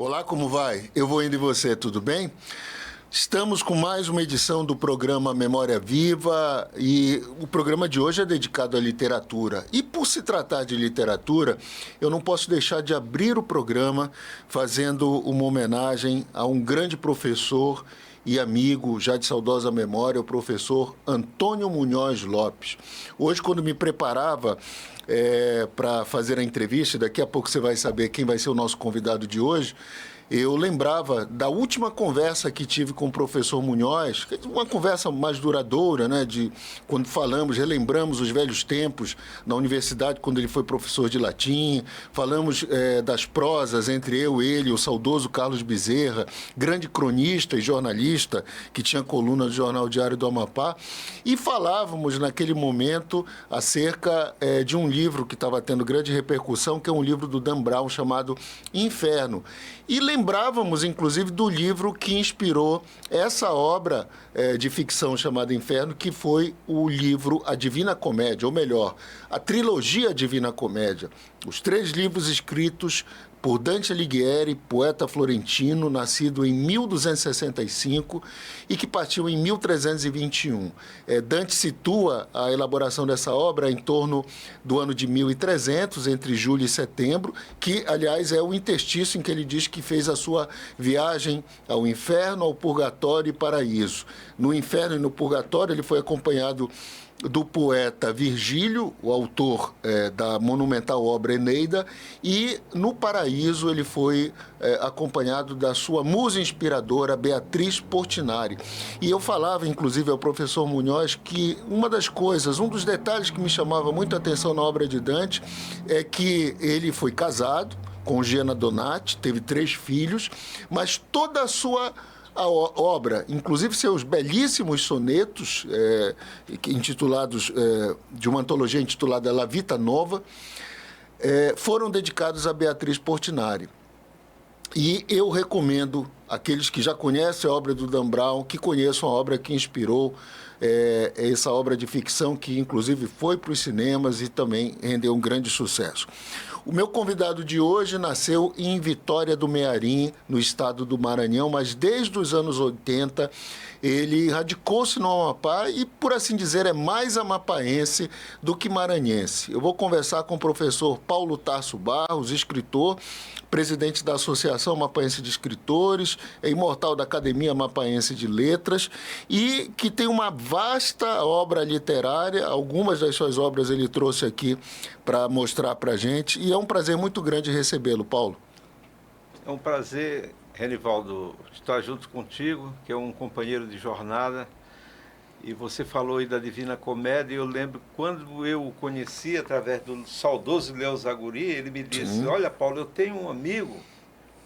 Olá, como vai? Eu vou indo e você, tudo bem? Estamos com mais uma edição do programa Memória Viva e o programa de hoje é dedicado à literatura. E por se tratar de literatura, eu não posso deixar de abrir o programa fazendo uma homenagem a um grande professor e amigo, já de saudosa memória, o professor Antônio Munhoz Lopes. Hoje, quando me preparava para fazer a entrevista, daqui a pouco você vai saber quem vai ser o nosso convidado de hoje, eu lembrava da última conversa que tive com o professor Munhoz, uma conversa mais duradoura, né, de quando relembramos os velhos tempos na universidade, quando ele foi professor de latim, falamos das prosas entre eu, ele, o saudoso Carlos Bezerra, grande cronista e jornalista, que tinha coluna do Jornal Diário do Amapá, e falávamos naquele momento acerca de um livro que estava tendo grande repercussão, que é um livro do Dan Brown chamado Inferno. E lembrávamos, inclusive, do livro que inspirou essa obra de ficção chamada Inferno, que foi o livro A Divina Comédia, ou melhor, a trilogia Divina Comédia. Os 3 livros escritos por Dante Alighieri, poeta florentino, nascido em 1265 e que partiu em 1321. Dante situa a elaboração dessa obra em torno do ano de 1300, entre julho e setembro, que, aliás, é o interstício em que ele diz que fez a sua viagem ao inferno, ao purgatório e paraíso. No inferno e no purgatório ele foi acompanhado do poeta Virgílio, o autor da monumental obra Eneida, e no Paraíso ele foi acompanhado da sua musa inspiradora, Beatriz Portinari. E eu falava, inclusive, ao professor Munhoz que uma das coisas, um dos detalhes que me chamava muito a atenção na obra de Dante é que ele foi casado com Gianna Donati, teve 3 filhos, mas toda a obra, inclusive seus belíssimos sonetos, intitulados, de uma antologia intitulada La Vita Nova, foram dedicados a Beatriz Portinari. E eu recomendo àqueles que já conhecem a obra do Dan Brown, que conheçam a obra que inspirou essa obra de ficção, que inclusive foi para os cinemas e também rendeu um grande sucesso. O meu convidado de hoje nasceu em Vitória do Mearim, no estado do Maranhão, mas desde os anos 80 ele radicou-se no Amapá e, por assim dizer, é mais amapaense do que maranhense. Eu vou conversar com o professor Paulo Tarso Barros, escritor, presidente da Associação Amapaense de Escritores, imortal da Academia Amapaense de Letras, e que tem uma vasta obra literária. Algumas das suas obras ele trouxe aqui para mostrar para a gente, e é um prazer muito grande recebê-lo, Paulo. É um prazer, Renivaldo, estar junto contigo, que é um companheiro de jornada. E você falou aí da Divina Comédia, e eu lembro quando eu o conheci através do saudoso Léo Zaguri, ele me disse, olha, Paulo, eu tenho um amigo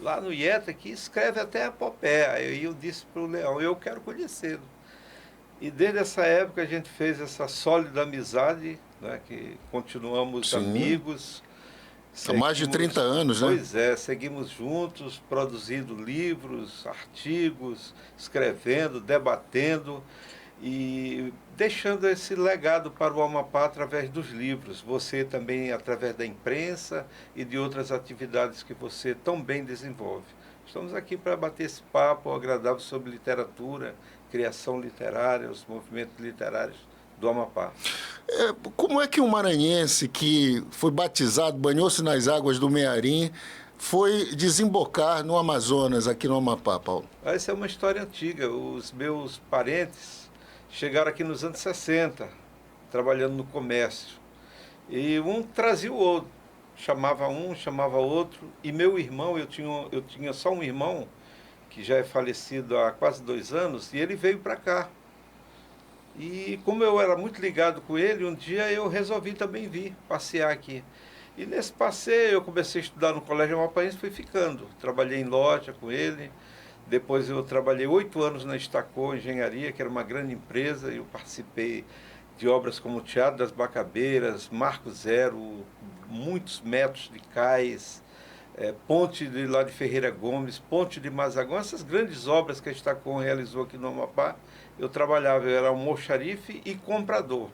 lá no IETA que escreve até a epopeia. Aí eu disse para o Leão, eu quero conhecê-lo. E desde essa época a gente fez essa sólida amizade, né, que continuamos amigos. Há mais de 30 anos, né? Pois é, seguimos juntos, produzindo livros, artigos, escrevendo, debatendo e deixando esse legado para o Amapá através dos livros. Você também através da imprensa e de outras atividades que você tão bem desenvolve. Estamos aqui para bater esse papo agradável sobre literatura, criação literária, os movimentos literários do Amapá. Como é que um maranhense que foi batizado, banhou-se nas águas do Mearim, foi desembocar no Amazonas, aqui no Amapá, Paulo? Essa é uma história antiga. Os meus parentes chegaram aqui nos anos 60, trabalhando no comércio. E um trazia o outro. Chamava um, chamava outro. E meu irmão, eu tinha só um irmão, que já é falecido há quase 2 anos, e ele veio para cá. E como eu era muito ligado com ele, um dia eu resolvi também vir passear aqui. E nesse passeio eu comecei a estudar no Colégio Amapaense e fui ficando. Trabalhei em loja com ele. Depois eu trabalhei 8 anos na Estacô Engenharia, que era uma grande empresa. Eu participei de obras como o Teatro das Bacabeiras, Marco Zero, muitos metros de cais, Ponte de lá de Ferreira Gomes, Ponte de Mazagão, essas grandes obras que a Estacom realizou aqui no Amapá. Eu trabalhava, eu era almoxarife e comprador.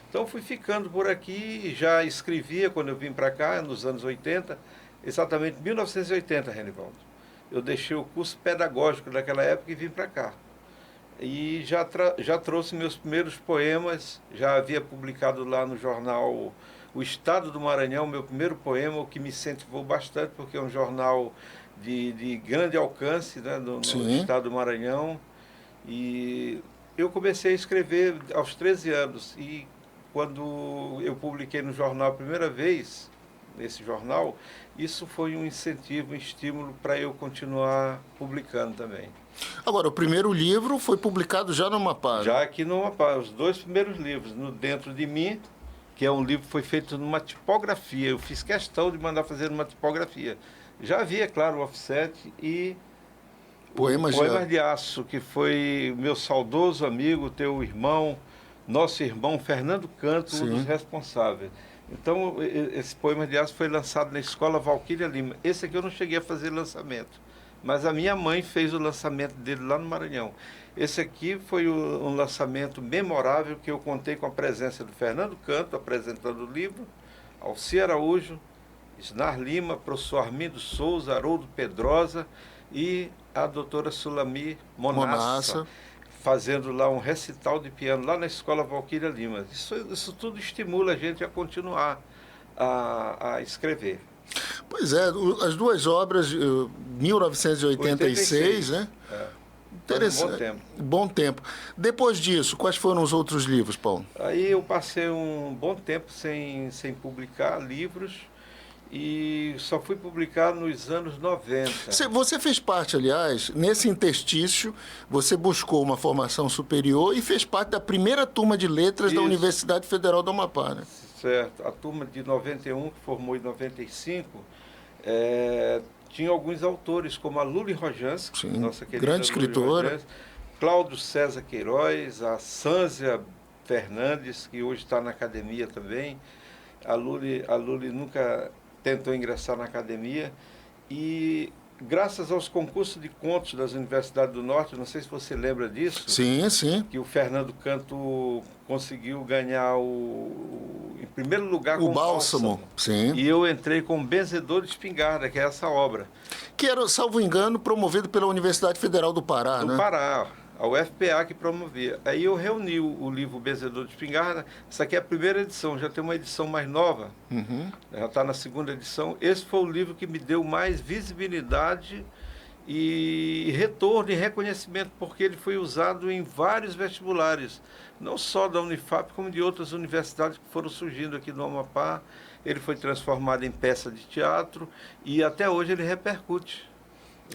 Então fui ficando por aqui, já escrevia quando eu vim para cá, nos anos 80, exatamente 1980, Renivaldo. eu deixei o curso pedagógico daquela época e vim para cá. E já trouxe meus primeiros poemas, já havia publicado lá no jornal O Estado do Maranhão, meu primeiro poema, o que me incentivou bastante, porque é um jornal de grande alcance, né, no Estado do Maranhão. E eu comecei a escrever aos 13 anos. E quando eu publiquei no jornal a primeira vez, nesse jornal, isso foi um incentivo, um estímulo para eu continuar publicando também. Agora, o primeiro livro foi publicado já no Amapá. Já aqui no Amapá, os 2 primeiros livros, no Dentro de Mim, que é um livro que foi feito numa tipografia. Eu fiz questão de mandar fazer numa tipografia. Já havia, claro, o offset e Poemas de Aço, que foi meu saudoso amigo, teu irmão, nosso irmão Fernando Canto, um dos responsáveis. Então, esse Poemas de Aço foi lançado na Escola Valquíria Lima. Esse aqui eu não cheguei a fazer lançamento, mas a minha mãe fez o lançamento dele lá no Maranhão. Esse aqui foi um lançamento memorável, que eu contei com a presença do Fernando Canto, apresentando o livro, Alci Araújo, Isnar Lima, professor Armindo Souza, Haroldo Pedrosa e a doutora Sulami Monassa, fazendo lá um recital de piano lá na Escola Valquíria Lima. Isso tudo estimula a gente a continuar a escrever. Pois é, as 2 obras, 1986, né? Interessante. Bom tempo. Bom tempo. Depois disso, quais foram os outros livros, Paulo? Aí eu passei um bom tempo sem publicar livros e só fui publicar nos anos 90. Você fez parte, aliás, nesse interstício, você buscou uma formação superior e fez parte da primeira turma de letras da Universidade Federal do Amapá, né? Certo. A turma de 91, que formou em 95, tinha alguns autores, como a Luli Rojansky, nossa querida grande escritora, Cláudio César Queiroz, a Sânzia Fernandes, que hoje está na academia também. A Luli nunca tentou ingressar na academia. E graças aos concursos de contos das Universidades do Norte, não sei se você lembra disso. Sim, sim. Que o Fernando Canto conseguiu ganhar em primeiro lugar com o Bálsamo. Sim. E eu entrei com Benzedor de Espingarda, que é essa obra. Que era, salvo engano, promovido pela Universidade Federal do Pará, né? Do Pará, a UFPA que promovia. Aí eu reuni o livro Benzedor de Espingarda. Essa aqui é a primeira edição, já tem uma edição mais nova. Já está na 2ª edição. Esse foi o livro que me deu mais visibilidade e retorno e reconhecimento, porque ele foi usado em vários vestibulares, não só da Unifap, como de outras universidades que foram surgindo aqui no Amapá. Ele foi transformado em peça de teatro e até hoje ele repercute.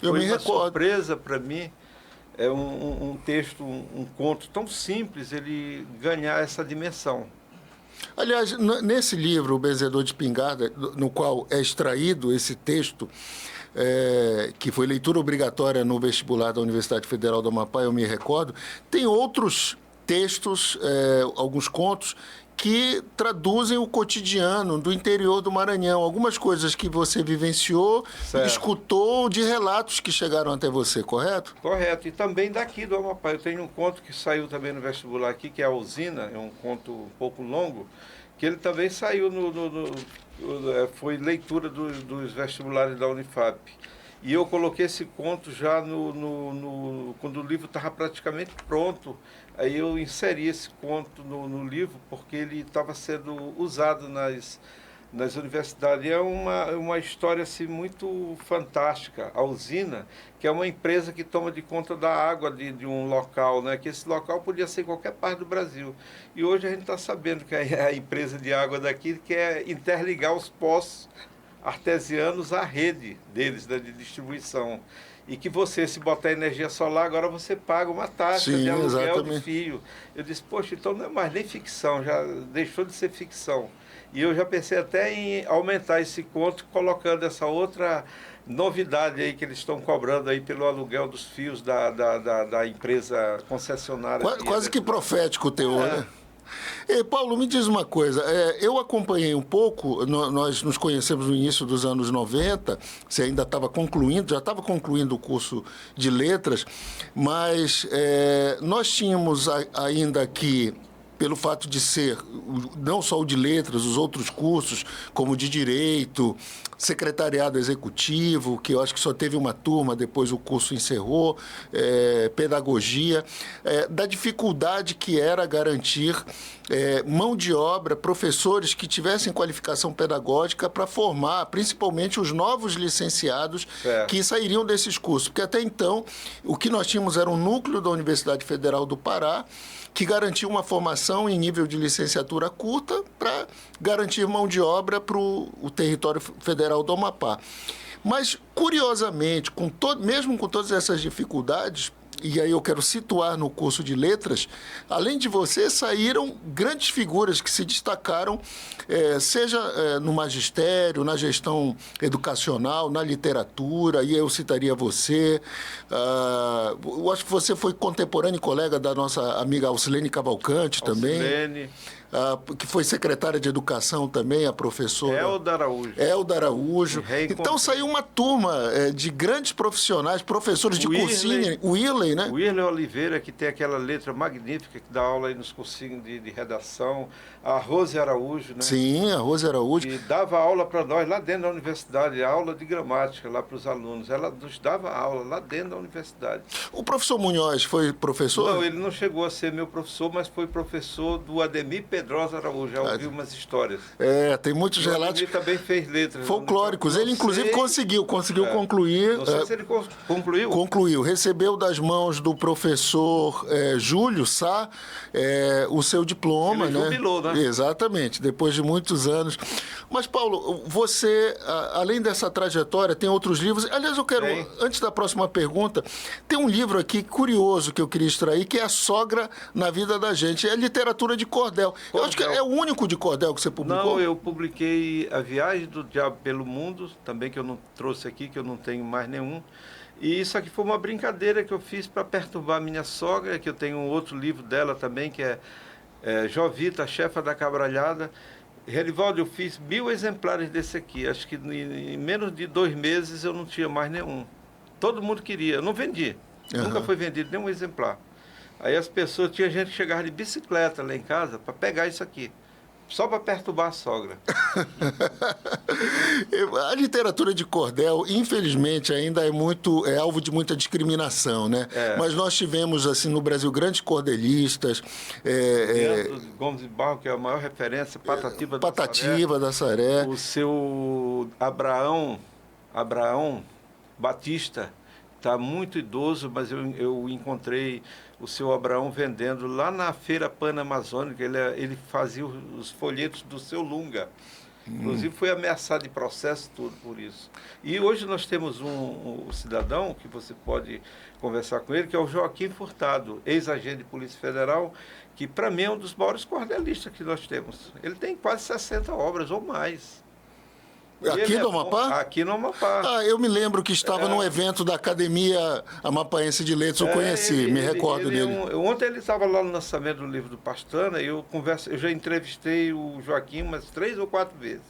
Eu me recordo. Surpresa para mim, é um texto, um conto tão simples, ele ganhar essa dimensão. Aliás, nesse livro, O Benzedor de Espingarda, no qual é extraído esse texto, que foi leitura obrigatória no vestibular da Universidade Federal do Amapá, eu me recordo, tem outros textos, alguns contos, que traduzem o cotidiano do interior do Maranhão. Algumas coisas que você vivenciou, escutou de relatos que chegaram até você, correto? Correto. E também daqui do Amapá. Eu tenho um conto que saiu também no vestibular aqui, que é a Usina, é um conto um pouco longo, que ele também saiu foi leitura dos vestibulares da Unifap. E eu coloquei esse conto já quando o livro estava praticamente pronto. Aí eu inseri esse conto no livro, porque ele estava sendo usado nas universidades. E é uma história assim, muito fantástica. A Usina, que é uma empresa que toma de conta da água de um local, né? Que esse local podia ser em qualquer parte do Brasil. E hoje a gente está sabendo que a empresa de água daqui quer interligar os poços artesianos à rede deles, de distribuição. E que você, se botar energia solar, agora você paga uma taxa de aluguel de fio. Eu disse, poxa, então não é mais nem ficção, já deixou de ser ficção. E eu já pensei até em aumentar esse conto, colocando essa outra novidade aí que eles estão cobrando aí pelo aluguel dos fios da empresa concessionária. Quase que profético o teor, né? Paulo, me diz uma coisa, eu acompanhei um pouco, nós nos conhecemos no início dos anos 90, você ainda estava já estava concluindo o curso de letras, mas nós tínhamos ainda aqui pelo fato de ser não só o de letras, os outros cursos, como de direito, secretariado executivo, que eu acho que só teve uma turma, depois o curso encerrou, pedagogia, da dificuldade que era garantir mão de obra, professores que tivessem qualificação pedagógica para formar, principalmente os novos licenciados que sairiam desses cursos. Porque até então, o que nós tínhamos era um núcleo da Universidade Federal do Pará, que garantia uma formação em nível de licenciatura curta para garantir mão de obra para o território federal do Amapá. Mas, curiosamente, mesmo com todas essas dificuldades, e aí eu quero situar no curso de letras, além de você, saíram grandes figuras que se destacaram, seja no magistério, na gestão educacional, na literatura, e eu citaria você. Eu acho que você foi contemporâneo e colega da nossa amiga Alcilene Cavalcante também. Alcilene. Que foi secretária de Educação também, a professora... Elda Araújo. Então saiu uma turma de grandes profissionais, professores de cursinho, o Irley, né? O Irley Oliveira, que tem aquela letra magnífica, que dá aula aí nos cursinhos de redação. A Rose Araújo, né? Sim, a Rose Araújo. Que dava aula para nós lá dentro da universidade, aula de gramática lá para os alunos. Ela nos dava aula lá dentro da universidade. O professor Munhoz foi professor? Não, ele não chegou a ser meu professor, mas foi professor do Ademir Pedrosa Araújo. Já ouvi umas histórias. Tem muitos relatos. Ele também fez letras folclóricos. Ele, inclusive, conseguiu concluir. Não sei se ele concluiu. Concluiu. Recebeu das mãos do professor Júlio Sá o seu diploma. Ele jubilou, né? Exatamente, depois de muitos anos. Mas, Paulo, você, além dessa trajetória, tem outros livros. Aliás, eu quero, antes da próxima pergunta, tem um livro aqui curioso que eu queria extrair, que é A Sogra na Vida da Gente. É literatura de cordel. Eu acho que é o único de cordel que você publicou. Não, eu publiquei A Viagem do Diabo pelo Mundo, também que eu não trouxe aqui, que eu não tenho mais nenhum. E isso aqui foi uma brincadeira que eu fiz para perturbar a minha sogra, que eu tenho um outro livro dela também, que é Jovita, a Chefa da Cabralhada. Gerivaldo, eu fiz 1000 exemplares desse aqui. Acho que em menos de 2 meses eu não tinha mais nenhum. Todo mundo queria, eu não vendi. Nunca foi vendido nenhum exemplar. Aí as pessoas, tinha gente que chegava de bicicleta lá em casa para pegar isso aqui. Só para perturbar a sogra. A literatura de cordel, infelizmente, ainda é alvo de muita discriminação, né? Mas nós tivemos, assim, no Brasil, grandes cordelistas. Gomes de Barro, que é a maior referência, Patativa da Saré. O seu Abraão Batista, está muito idoso, mas eu encontrei o seu Abraão vendendo lá na Feira Pan-Amazônica. Ele fazia os folhetos do seu Lunga. Inclusive foi ameaçado de processo tudo por isso. E hoje nós temos um cidadão que você pode conversar com ele, que é o Joaquim Furtado, ex-agente de Polícia Federal, que para mim é um dos maiores cordelistas que nós temos. Ele tem quase 60 obras ou mais. Aqui no Amapá? Aqui no Amapá. Eu me lembro que estava num evento da Academia Amapaense de Letras, eu conheci, me recordo dele. Ontem ele estava lá no lançamento do livro do Pastana, e eu já entrevistei o Joaquim umas 3 ou 4 vezes.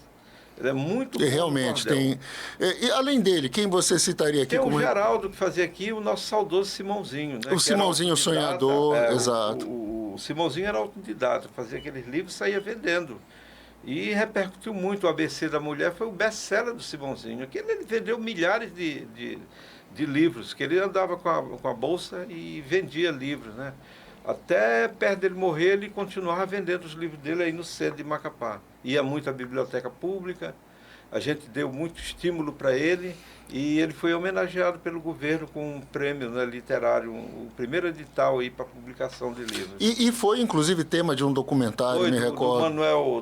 Ele é muito bom. Realmente tem. E além dele, quem você citaria aqui? Tem o Geraldo que fazia aqui, o nosso saudoso Simãozinho, né? O Simãozinho Sonhador, exato. O Simãozinho era autodidata, fazia aqueles livros e saía vendendo. E repercutiu muito. O ABC da Mulher foi o best-seller do Simãozinho. Ele vendeu milhares de livros, que ele andava com a bolsa e vendia livros, né? Até perto dele morrer, ele continuava vendendo os livros dele aí no centro de Macapá. Ia muito à biblioteca pública, a gente deu muito estímulo para ele, e ele foi homenageado pelo governo com um prêmio, né, literário, o primeiro edital aí para publicação de livros. E foi, inclusive, tema de um documentário, me recordo.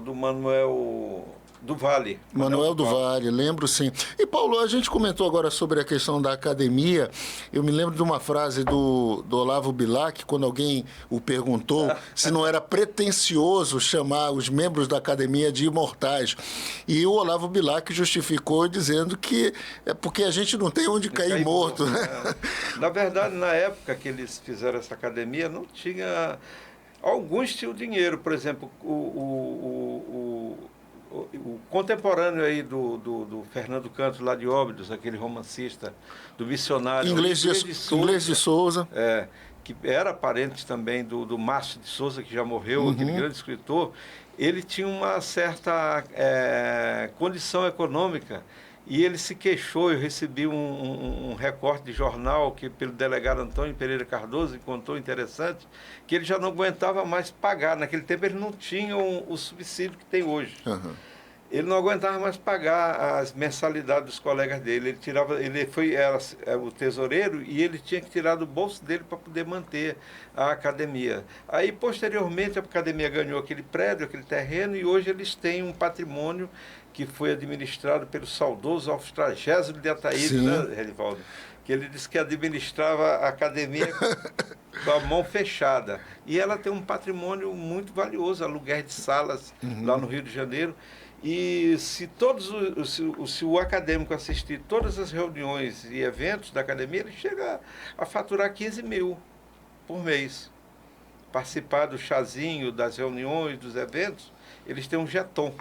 Do Manuel do Vale. Manuel do Vale, lembro sim. E, Paulo, a gente comentou agora sobre a questão da academia. Eu me lembro de uma frase do Olavo Bilac, quando alguém o perguntou se não era pretensioso chamar os membros da academia de imortais. E o Olavo Bilac justificou dizendo que é porque a gente não tem onde cair morto. Né? Na verdade, na época que eles fizeram essa academia, não tinha... Alguns tinham dinheiro, por exemplo, o contemporâneo aí do Fernando Canto, lá de Óbidos, aquele romancista, do missionário... Inglês de Souza. que era parente também do Márcio de Souza, que já morreu, aquele grande escritor, ele tinha uma certa condição econômica e ele se queixou. Eu recebi um recorte de jornal que pelo delegado Antônio Pereira Cardoso, que contou interessante, que ele já não aguentava mais pagar. Naquele tempo ele não tinha o subsídio que tem hoje. Uhum. Ele não aguentava mais pagar as mensalidades dos colegas dele. Era o tesoureiro e ele tinha que tirar do bolso dele para poder manter a academia. Aí, posteriormente, a academia ganhou aquele prédio, aquele terreno, e hoje eles têm um patrimônio que foi administrado pelo saudoso Austragésilo de Ataíde, né, Renivaldo? Que ele disse que administrava a academia com a mão fechada. E ela tem um patrimônio muito valioso, aluguéis de salas lá no Rio de Janeiro. E se o acadêmico assistir todas as reuniões e eventos da academia, ele chega a faturar 15 mil por mês. Participar do chazinho, das reuniões, dos eventos, eles têm um jeton.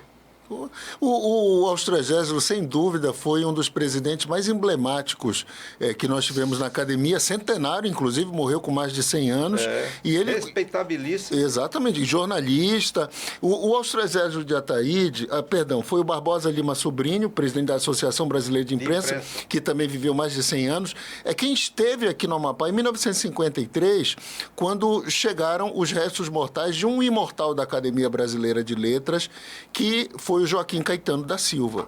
O Austragésilo, sem dúvida, foi um dos presidentes mais emblemáticos que nós tivemos na academia, centenário, inclusive, morreu com mais de 100 anos. E ele, respeitabilíssimo. Exatamente, jornalista. O Austragésilo de Ataíde, foi o Barbosa Lima Sobrinho, presidente da Associação Brasileira de Imprensa, que também viveu mais de 100 anos. É quem esteve aqui no Amapá em 1953, quando chegaram os restos mortais de um imortal da Academia Brasileira de Letras, que foi o Joaquim Caetano da Silva.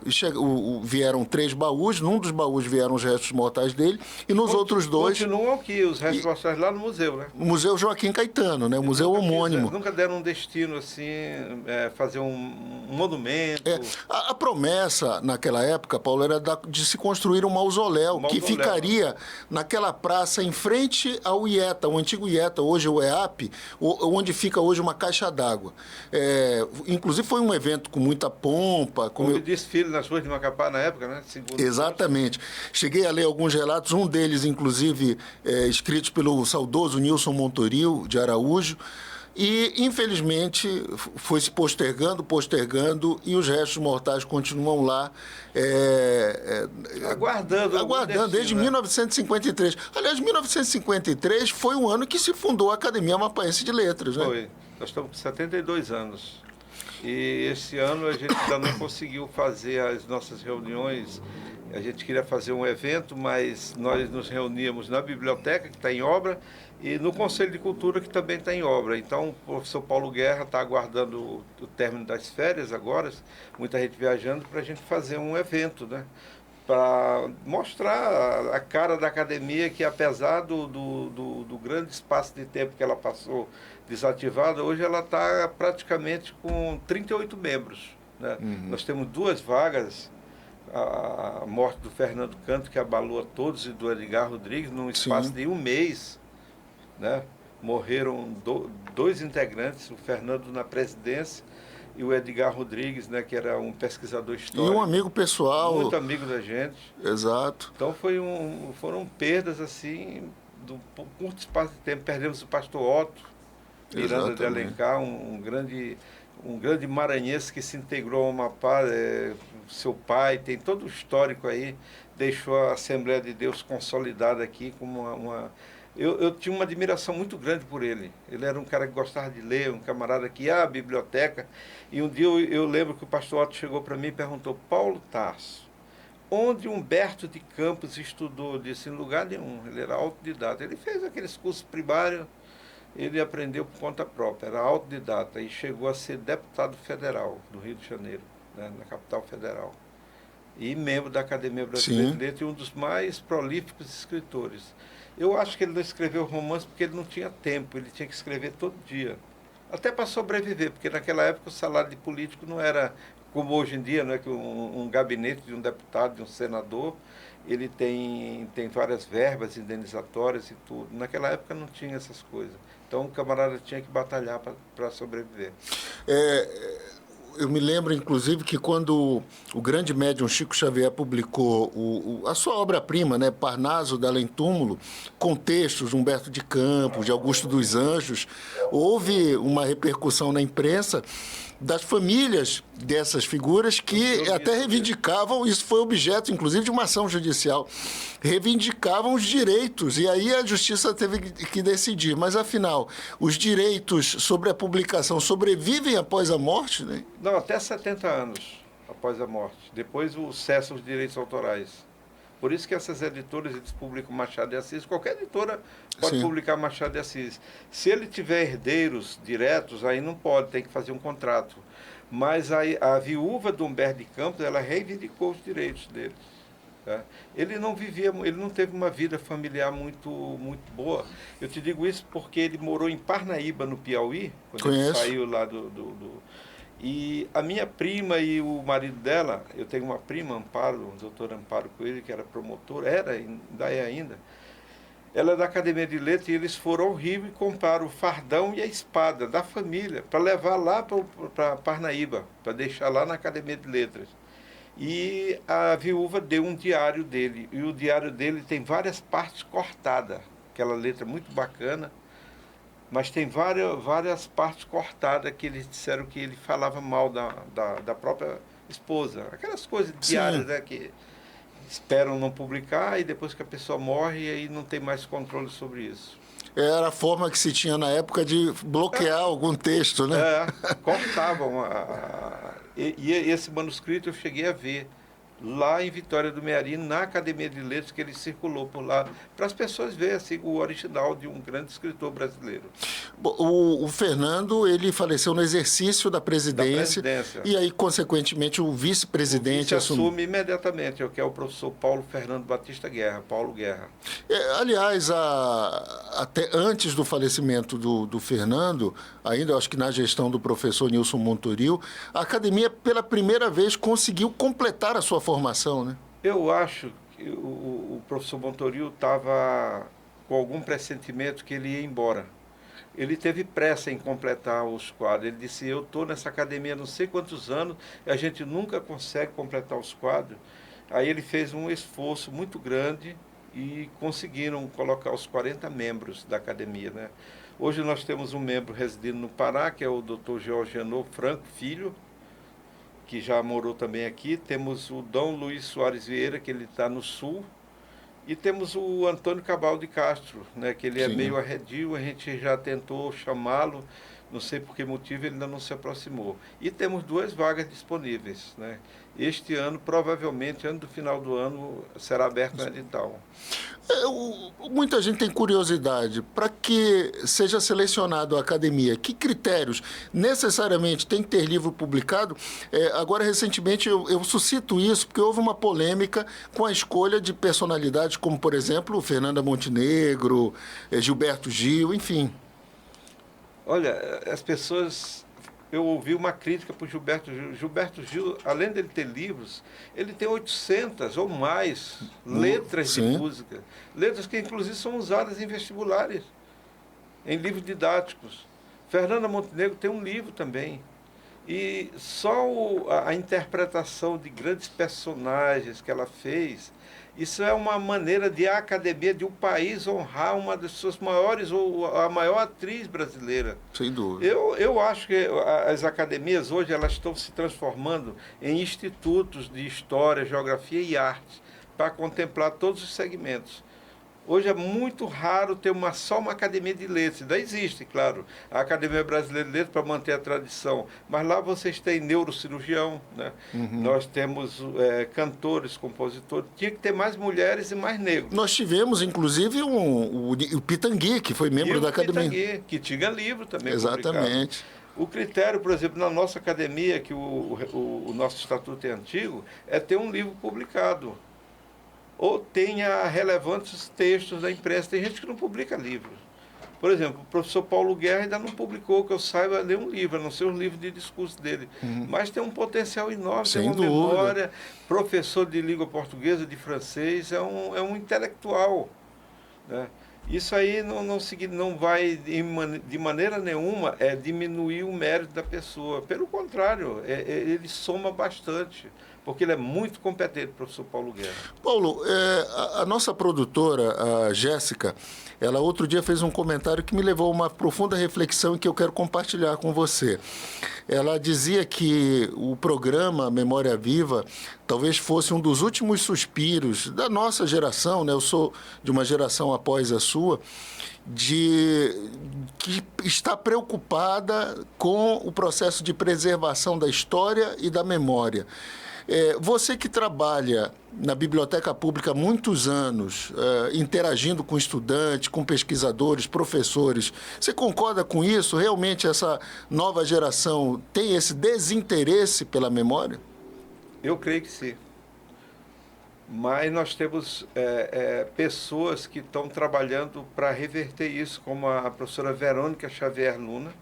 Vieram 3 baús, num dos baús vieram os restos mortais dele, e nos outros 2... Continuam aqui, os restos mortais lá no museu, né? O Museu Joaquim Caetano, né? O museu homônimo. Nunca deram um destino assim, fazer um monumento. A promessa, naquela época, Paulo, era de se construir um mausoléu, que ficaria naquela praça em frente ao IETA, o antigo IETA, hoje o EAP, onde fica hoje uma caixa d'água. Inclusive foi um evento com muita pompa. Houve desfile nas ruas de Macapá na época, né? Exatamente. Cheguei a ler alguns relatos, um deles, inclusive, escritos pelo saudoso Nilson Montoril, de Araújo, e, infelizmente, foi se postergando, e os restos mortais continuam lá. Aguardando desde 1953. Aliás, 1953 foi o ano que se fundou a Academia Amapaense de Letras, né? Foi. Nós estamos com 72 anos. E esse ano a gente ainda não conseguiu fazer as nossas reuniões. A gente queria fazer um evento, mas nós nos reuníamos na biblioteca, que está em obra, e no Conselho de Cultura, que também está em obra. Então, o professor Paulo Guerra está aguardando o término das férias agora, muita gente viajando, para a gente fazer um evento, né? Para mostrar a cara da academia, que apesar do grande espaço de tempo que ela passou desativada, hoje ela está praticamente com 38 membros, né? Nós temos 2 vagas, a morte do Fernando Canto, que abalou a todos, e do Edgar Rodrigues, num espaço de um mês, né? Morreram 2 integrantes, o Fernando na presidência e o Edgar Rodrigues, né, que era um pesquisador histórico. E um amigo pessoal. Muito amigo da gente. Exato. Então foram perdas assim, do curto espaço de tempo. Perdemos o pastor Otto Miranda de Alencar, um grande maranhense que se integrou ao Amapá. Seu pai tem todo o histórico aí, deixou a Assembleia de Deus consolidada aqui como Eu tinha uma admiração muito grande por ele. Ele era um cara que gostava de ler, um camarada que ia à biblioteca. E um dia eu lembro que o pastor Otto chegou para mim e perguntou: Paulo Tarso, onde Humberto de Campos estudou? Eu disse: em lugar nenhum. Ele era autodidata. Ele fez aqueles cursos primários, ele aprendeu por conta própria, era autodidata. E chegou a ser deputado federal do Rio de Janeiro, né, na capital federal. E membro da Academia Brasileira de Letras, e um dos mais prolíficos escritores. Eu acho que ele não escreveu romance porque ele não tinha tempo, ele tinha que escrever todo dia. Até para sobreviver, porque naquela época o salário de político não era como hoje em dia, não é que um gabinete de um deputado, de um senador, ele tem várias verbas indenizatórias e tudo. Naquela época não tinha essas coisas. Então o camarada tinha que batalhar para sobreviver. eu me lembro, inclusive, que quando o grande médium Chico Xavier publicou a sua obra-prima, né, Parnaso d'Além Túmulo, com textos de Humberto de Campos, de Augusto dos Anjos, houve uma repercussão na imprensa das famílias dessas figuras que até reivindicavam, isso foi objeto, inclusive, de uma ação judicial, reivindicavam os direitos, e aí a justiça teve que decidir. Mas, afinal, os direitos sobre a publicação sobrevivem após a morte, né? Não, até 70 anos após a morte. Depois cessam os direitos autorais. Por isso que essas editoras, eles publicam Machado de Assis. Qualquer editora pode publicar Machado de Assis. Se ele tiver herdeiros diretos, aí não pode, tem que fazer um contrato. Mas a viúva do Humberto de Campos, ela reivindicou os direitos dele. Tá? Ele não teve uma vida familiar muito boa. Eu te digo isso porque ele morou em Parnaíba, no Piauí, quando ele saiu lá E a minha prima e o marido dela, eu tenho uma prima, Amparo, o doutor Amparo Coelho, que era promotor, ainda é ainda, ela é da Academia de Letras, e eles foram ao Rio e compraram o fardão e a espada da família para levar lá para Parnaíba, para deixar lá na Academia de Letras. E a viúva deu um diário dele, e o diário dele tem várias partes cortadas, aquela letra muito bacana, mas tem várias partes cortadas que eles disseram que ele falava mal da própria esposa. Aquelas coisas diárias, né, que esperam não publicar e depois que a pessoa morre, aí não tem mais controle sobre isso. Era a forma que se tinha na época de bloquear algum texto, né? Cortavam. E esse manuscrito eu cheguei a ver lá em Vitória do Mearim, na Academia de Letras, que ele circulou por lá, para as pessoas verem assim, o original de um grande escritor brasileiro. O Fernando, ele faleceu no exercício da presidência. E aí, consequentemente, o vice-presidente assume imediatamente, que é o professor Paulo Fernando Batista Guerra, Paulo Guerra. Aliás, até antes do falecimento do Fernando, ainda acho que na gestão do professor Nilson Montoril, a academia, pela primeira vez, conseguiu completar a sua formação, né? Eu acho que o professor Montoril estava com algum pressentimento que ele ia embora. Ele teve pressa em completar os quadros. Ele disse, eu estou nessa academia há não sei quantos anos e a gente nunca consegue completar os quadros. Aí ele fez um esforço muito grande e conseguiram colocar os 40 membros da academia, né? Hoje nós temos um membro residindo no Pará, que é o Dr. Georgiano Franco Filho, que já morou também aqui. Temos o Dom Luiz Soares Vieira, que ele está no Sul. E temos o Antônio Cabal de Castro, né, que ele é meio arredio, a gente já tentou chamá-lo, não sei por que motivo ele ainda não se aproximou. E temos 2 vagas disponíveis, né? Este ano, provavelmente, ano do final do ano, será aberto um edital. Muita gente tem curiosidade. Para que seja selecionado a academia, que critérios necessariamente tem que ter livro publicado? Agora, recentemente, eu suscito isso porque houve uma polêmica com a escolha de personalidades como, por exemplo, Fernanda Montenegro, Gilberto Gil, enfim. Olha, as pessoas... Eu ouvi uma crítica para o Gilberto Gil. Gilberto Gil, além dele ter livros, ele tem 800 ou mais letras de música. Letras que, inclusive, são usadas em vestibulares, em livros didáticos. Fernanda Montenegro tem um livro também. E só a interpretação de grandes personagens que ela fez, isso é uma maneira de a academia, de um país, honrar uma das suas maiores, ou a maior atriz brasileira. Sem dúvida. Eu acho que as academias hoje elas estão se transformando em institutos de história, geografia e arte, para contemplar todos os segmentos. Hoje é muito raro ter só uma academia de letras. Ainda existe, claro, a Academia Brasileira de Letras para manter a tradição. Mas lá vocês têm neurocirurgião, né? Nós temos cantores, compositores. Tinha que ter mais mulheres e mais negros. Nós tivemos, inclusive, o Pitangui, que foi membro da academia. Pitangui, que tinha livro também. Exatamente. Publicado. O critério, por exemplo, na nossa academia, que o nosso estatuto é antigo, é ter um livro publicado. Ou tenha relevantes textos da imprensa. Tem gente que não publica livros. Por exemplo, o professor Paulo Guerra ainda não publicou, que eu saiba, nenhum livro, a não ser os livros de discurso dele. Mas tem um potencial enorme, tem uma memória, professor de língua portuguesa, de francês, é um intelectual, né? Isso aí não vai, de maneira nenhuma, diminuir o mérito da pessoa. Pelo contrário, ele soma bastante, porque ele é muito competente, professor Paulo Guerra. Paulo, a nossa produtora, a Jéssica, ela outro dia fez um comentário que me levou a uma profunda reflexão e que eu quero compartilhar com você. Ela dizia que o programa Memória Viva talvez fosse um dos últimos suspiros da nossa geração, né? Eu sou de uma geração após a sua, que está preocupada com o processo de preservação da história e da memória. Você que trabalha na Biblioteca Pública há muitos anos, interagindo com estudantes, com pesquisadores, professores, você concorda com isso? Realmente essa nova geração tem esse desinteresse pela memória? Eu creio que sim. Mas nós temos pessoas que estão trabalhando para reverter isso, como a professora Verônica Xavier Luna.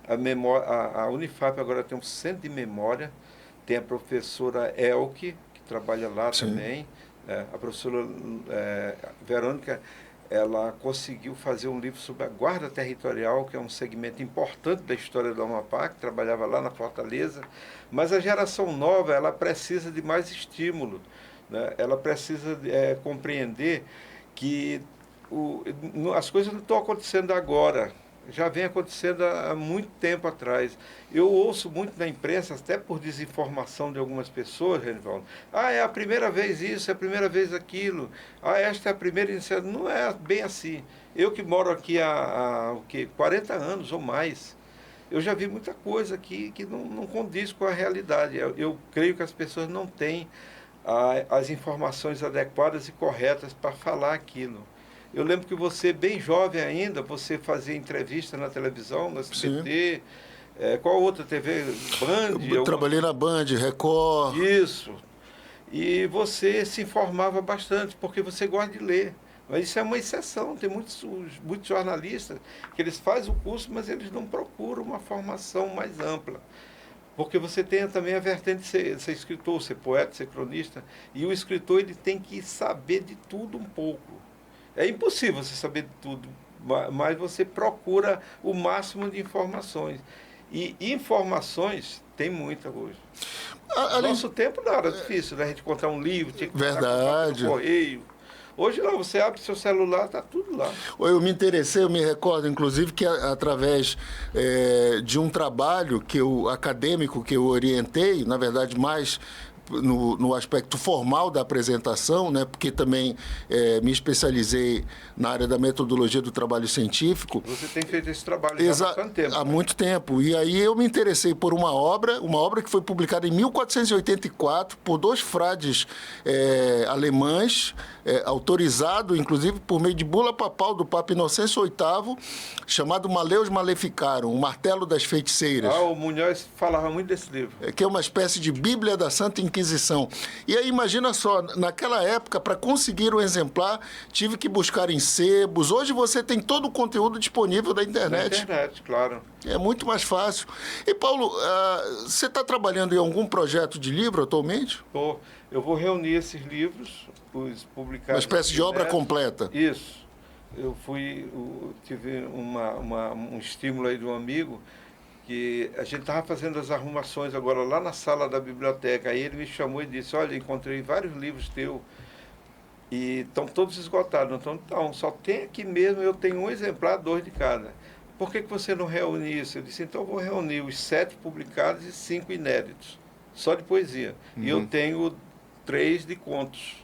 A Unifap agora tem um centro de memória. Tem a professora Elke, que trabalha lá Sim. também. A professora Verônica, ela conseguiu fazer um livro sobre a Guarda Territorial, que é um segmento importante da história do Amapá, que trabalhava lá na Fortaleza. Mas a geração nova, ela precisa de mais estímulo, né? Ela precisa compreender que as coisas não estão acontecendo agora. Já vem acontecendo há muito tempo atrás. Eu ouço muito na imprensa, até por desinformação de algumas pessoas, Renivaldo. É a primeira vez isso, é a primeira vez aquilo. Esta é a primeira iniciativa. Não é bem assim. Eu que moro aqui há 40 anos ou mais, eu já vi muita coisa aqui que não condiz com a realidade. Eu creio que as pessoas não têm as informações adequadas e corretas para falar aquilo. Eu lembro que você, bem jovem ainda, você fazia entrevista na televisão, no SBT, qual outra TV? Band? Eu trabalhei na Band, Record. Isso. E você se informava bastante, porque você gosta de ler. Mas isso é uma exceção, tem muitos jornalistas que eles fazem o curso, mas eles não procuram uma formação mais ampla. Porque você tem também a vertente de ser escritor, ser poeta, ser cronista, e o escritor ele tem que saber de tudo um pouco. É impossível você saber de tudo, mas você procura o máximo de informações. E informações tem muita hoje. Nosso tempo não era difícil, né? A gente encontrar um livro, tinha que Verdade. No correio. Hoje não, você abre seu celular, está tudo lá. Eu me interessei, eu me recordo, inclusive, que através de um trabalho acadêmico que eu orientei, na verdade, mais no aspecto formal da apresentação, né, porque também me especializei na área da metodologia do trabalho científico. Você tem feito esse trabalho já há bastante tempo. Há muito tempo. E aí eu me interessei por uma obra que foi publicada em 1484 por dois frades alemães, autorizado, inclusive, por meio de bula papal do Papa Inocêncio VIII, chamado Maleus Maleficarum, o Martelo das Feiticeiras. O Munhoz falava muito desse livro. Que é uma espécie de Bíblia da Santa Inquisição. E aí, imagina só, naquela época, para conseguir um exemplar, tive que buscar em sebos. Hoje você tem todo o conteúdo disponível da internet. Na internet, claro. É muito mais fácil. E, Paulo, você está trabalhando em algum projeto de livro atualmente? Eu vou reunir esses livros, os publicados. Uma espécie de obra completa. Isso. Eu tive um estímulo aí de um amigo, que a gente estava fazendo as arrumações agora lá na sala da biblioteca. Aí ele me chamou e disse, olha, encontrei vários livros teus e estão todos esgotados. Então, só tem aqui mesmo, eu tenho um exemplar, 2 de cada. Por que você não reúne isso? Eu disse, então eu vou reunir os 7 publicados e 5 inéditos, só de poesia. Uhum. E eu tenho 3 de contos.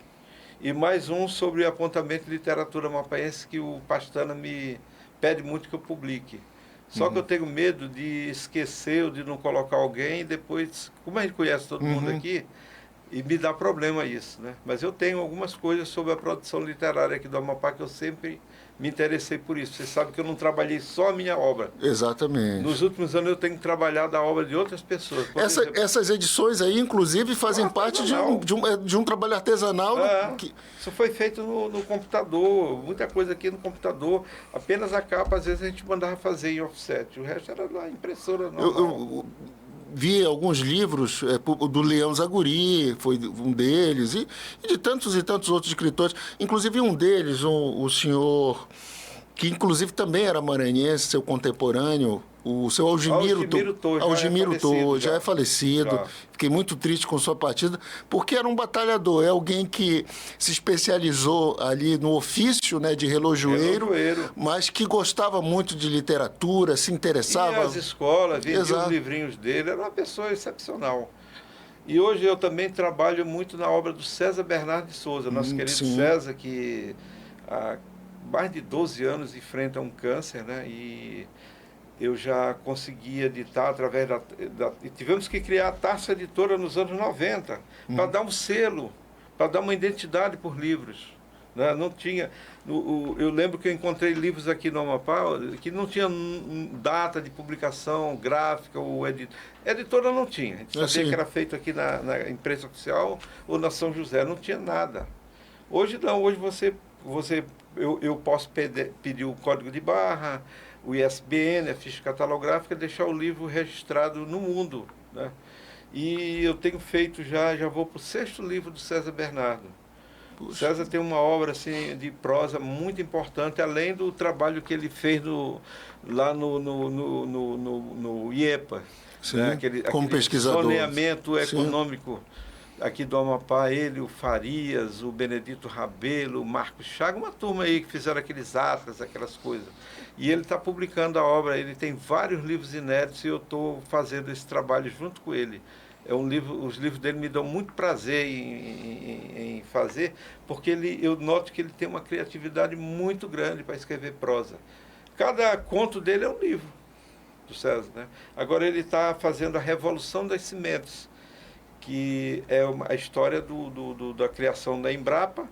E mais um sobre apontamento de literatura mapaense, que o Pastana me pede muito que eu publique. Só que eu tenho medo de esquecer ou de não colocar alguém e depois, como a gente conhece todo mundo aqui, e me dá problema isso, né? Mas eu tenho algumas coisas sobre a produção literária aqui do Amapá que eu sempre me interessei por isso. Você sabe que eu não trabalhei só a minha obra. Exatamente. Nos últimos anos eu tenho trabalhado a obra de outras pessoas. Essas edições aí, inclusive, fazem parte de um trabalho artesanal. Isso foi feito no computador, muita coisa aqui no computador. Apenas a capa, às vezes, a gente mandava fazer em offset. O resto era na impressora normal. Eu vi alguns livros do Leão Zaguri, foi um deles, e de tantos e tantos outros escritores. Inclusive um deles, o senhor que inclusive também era maranhense, seu contemporâneo, o seu Algimiro Tô, já é falecido. Já. Fiquei muito triste com sua partida, porque era um batalhador, é alguém que se especializou ali no ofício, né, de relojoeiro, mas que gostava muito de literatura, se interessava. E as escolas, vendia os livrinhos dele, era uma pessoa excepcional. E hoje eu também trabalho muito na obra do César Bernardo de Souza, nosso querido César, que há mais de 12 anos enfrenta um câncer, né? E eu já consegui editar através e tivemos que criar a Tarso Editora nos anos 90, para dar um selo, para dar uma identidade por livros. Né? Não tinha... eu lembro que eu encontrei livros aqui no Amapá que não tinha data de publicação, gráfica, editora não tinha. A gente sabia que era feito aqui na imprensa oficial ou na São José, não tinha nada. Hoje não, hoje eu posso pedir o código de barra, o ISBN, a ficha catalográfica, deixar o livro registrado no mundo. Né? E eu tenho feito já vou para o 6º livro do César Bernardo. Puxa. César tem uma obra assim, de prosa muito importante, além do trabalho que ele fez lá no IEPA. Sim, né? como pesquisador. Zoneamento econômico aqui do Amapá, ele, o Farias, o Benedito Rabelo, o Marcos Chaga, uma turma aí que fizeram aqueles atlas, aquelas coisas. E ele está publicando a obra, ele tem vários livros inéditos e eu estou fazendo esse trabalho junto com ele. Os livros dele me dão muito prazer em fazer, porque eu noto que ele tem uma criatividade muito grande para escrever prosa. Cada conto dele é um livro, do César. Né? Agora ele está fazendo a Revolução das Sementes, que é a história da criação da Embrapa,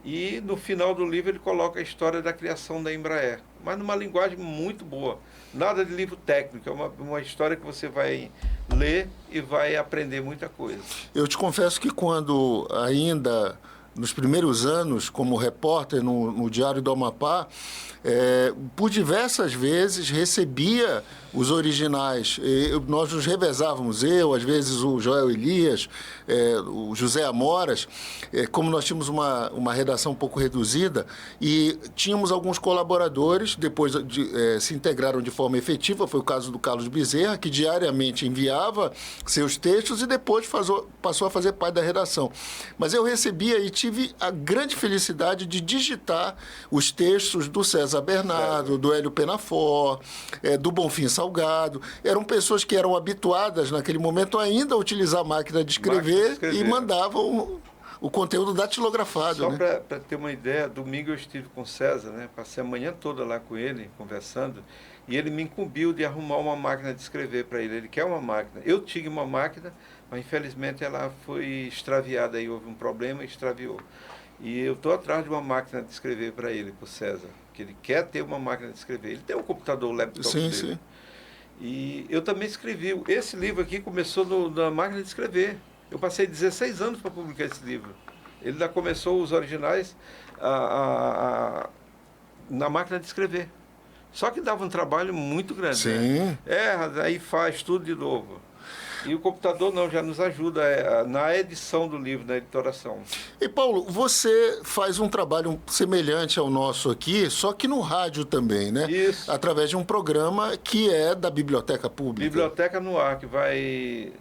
e no final do livro ele coloca a história da criação da Embraer, mas numa linguagem muito boa. Nada de livro técnico, é uma história que você vai ler e vai aprender muita coisa. Eu te confesso que quando ainda nos primeiros anos como repórter no Diário do Amapá, por diversas vezes recebia os originais. Nós nos revezávamos, às vezes o Joel Elias, o José Amoras, como nós tínhamos uma redação um pouco reduzida, e tínhamos alguns colaboradores, depois se integraram de forma efetiva, foi o caso do Carlos Bezerra, que diariamente enviava seus textos e depois passou a fazer parte da redação. Mas eu recebia e tive a grande felicidade de digitar os textos do César Bernardo, do Hélio Penafor, do Bonfim Salgado. Eram pessoas que eram habituadas naquele momento ainda a utilizar a máquina de escrever e mandavam o conteúdo datilografado. Só para ter uma ideia, domingo eu estive com o César, né? Passei a manhã toda lá com ele, conversando, e ele me incumbiu de arrumar uma máquina de escrever para ele. Ele quer uma máquina. Eu tinha uma máquina, mas infelizmente ela foi extraviada, aí houve um problema e extraviou. E eu estou atrás de uma máquina de escrever para ele, para o César, que ele quer ter uma máquina de escrever. Ele tem um computador, um laptop dele. Sim. E eu também escrevi. Esse livro aqui começou na máquina de escrever. Eu passei 16 anos para publicar esse livro. Ele já começou os originais na máquina de escrever. Só que dava um trabalho muito grande. Sim. Né? Aí faz tudo de novo. E o computador não, já nos ajuda na edição do livro, na editoração. E Paulo, você faz um trabalho semelhante ao nosso aqui, só que no rádio também, né? Isso. Através de um programa que é da Biblioteca Pública. Biblioteca no Ar, que vai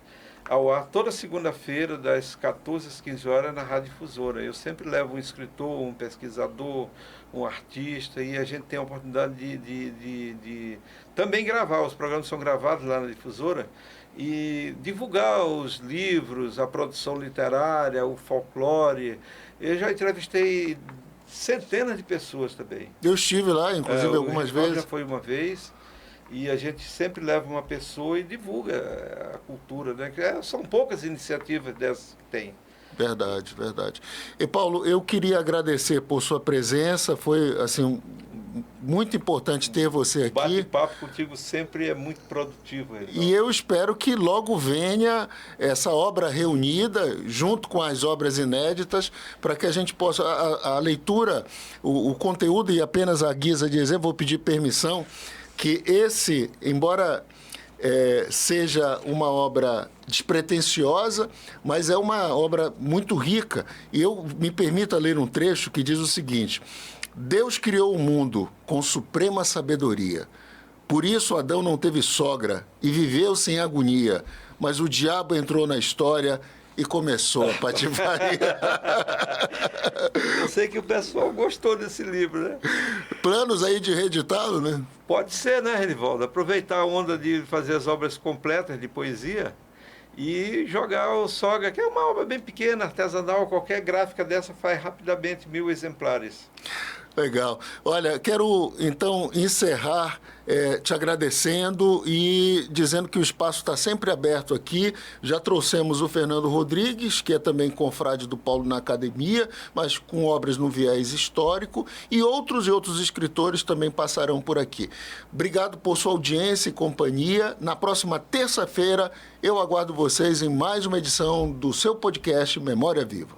ao ar toda segunda-feira, das 14 às 15 horas, na Rádio Difusora. Eu sempre levo um escritor, um pesquisador, um artista, e a gente tem a oportunidade de também gravar. Os programas são gravados lá na Difusora, e divulgar os livros, a produção literária, o folclore. Eu já entrevistei centenas de pessoas também. Eu estive lá, inclusive, algumas vezes. Já foi uma vez, e a gente sempre leva uma pessoa e divulga a cultura, né? São poucas iniciativas dessas que tem. Verdade, verdade. E Paulo, eu queria agradecer por sua presença, foi assim muito importante ter você aqui. Bate-papo contigo sempre é muito produtivo. Então. E eu espero que logo venha essa obra reunida, junto com as obras inéditas, para que a gente possa, a leitura, o conteúdo, e apenas a guisa de exemplo, vou pedir permissão, que esse, embora seja uma obra despretensiosa, mas é uma obra muito rica. E eu me permito ler um trecho que diz o seguinte: Deus criou o mundo com suprema sabedoria. Por isso Adão não teve sogra e viveu sem agonia. Mas o diabo entrou na história e começou a patifaria. Eu sei que o pessoal gostou desse livro, né? Planos aí de reeditá-lo, né? Pode ser, né, Renivaldo? Aproveitar a onda de fazer as obras completas de poesia e jogar o Sogra, que é uma obra bem pequena, artesanal, qualquer gráfica dessa faz rapidamente 1000 exemplares. Legal. Olha, quero então encerrar te agradecendo e dizendo que o espaço está sempre aberto aqui. Já trouxemos o Fernando Rodrigues, que é também confrade do Paulo na Academia, mas com obras no viés histórico, e outros escritores também passarão por aqui. Obrigado por sua audiência e companhia. Na próxima terça-feira, eu aguardo vocês em mais uma edição do seu podcast Memória Viva.